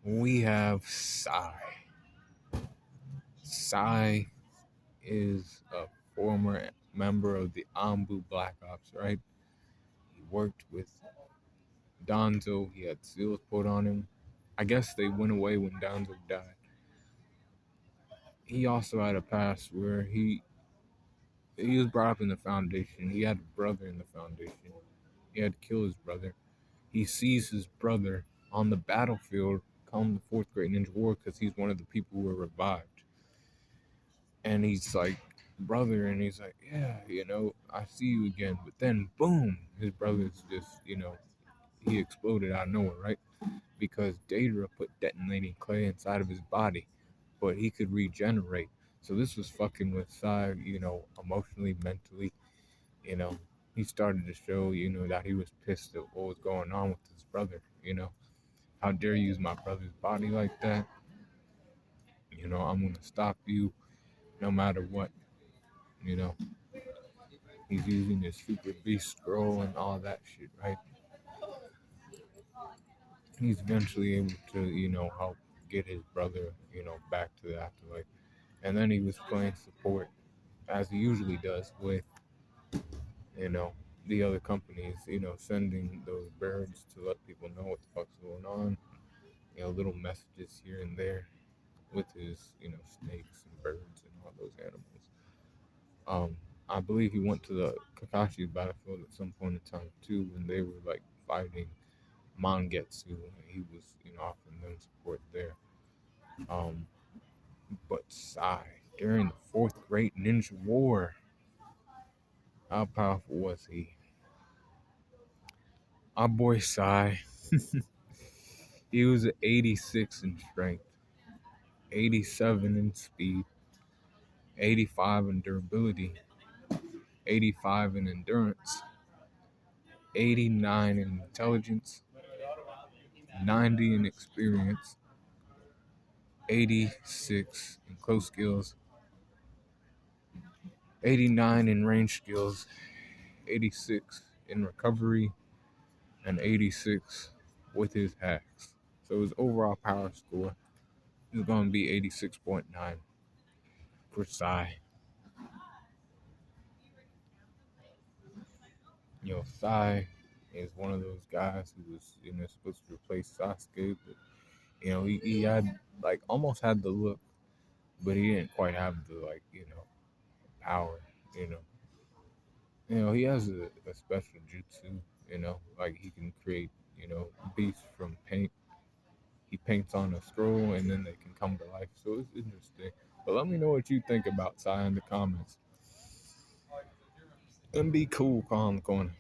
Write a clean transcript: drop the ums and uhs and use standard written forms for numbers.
we have Psy. Psy is a former member of the Ambu Black Ops, right? He worked with Donzo. He had seals put on him. I guess they went away when Donzo died. He also had a past where he was brought up in the Foundation. He had a brother in the Foundation. He had to kill his brother. He sees his brother on the battlefield come the fourth Great Ninja War because he's one of the people who were revived. And he's like, brother, and he's like, yeah, I see you again. But then, boom, his brother's just, he exploded out of nowhere, right? Because Daedra put detonating clay inside of his body, but he could regenerate. So this was fucking with Sai, emotionally, mentally, you know. He started to show, that he was pissed at what was going on with his brother. How dare you use my brother's body like that? I'm gonna stop you no matter what, you know. He's using his super beast scroll and all that shit, right? He's eventually able to, help get his brother, back to the afterlife. And then he was playing support, as he usually does, with, you know, the other companies, sending those birds to let people know what the fuck's going on, little messages here and there with his, snakes and birds and all those animals. I believe he went to the Kakashi's battlefield at some point in time too, when they were like fighting Mangetsu. He was, offering them support there. Um, but Sai, during the Fourth Great Ninja War, how powerful was he? Our boy Sai, he was at 86 in strength, 87 in speed, 85 in durability, 85 in endurance, 89 in intelligence, 90 in experience, 86 in close skills, 89 in range skills, 86 in recovery, and 86 with his hacks. So his overall power score is going to be 86.9 for Sai. Sai is one of those guys who was, supposed to replace Sasuke, but he had like almost had the look, but he didn't quite have the power. You know, he has a special jutsu. Like he can create beasts from paint. He paints on a scroll and then they can come to life. So it's interesting. But let me know what you think about Sai in the comments. And be cool, calm, the corner.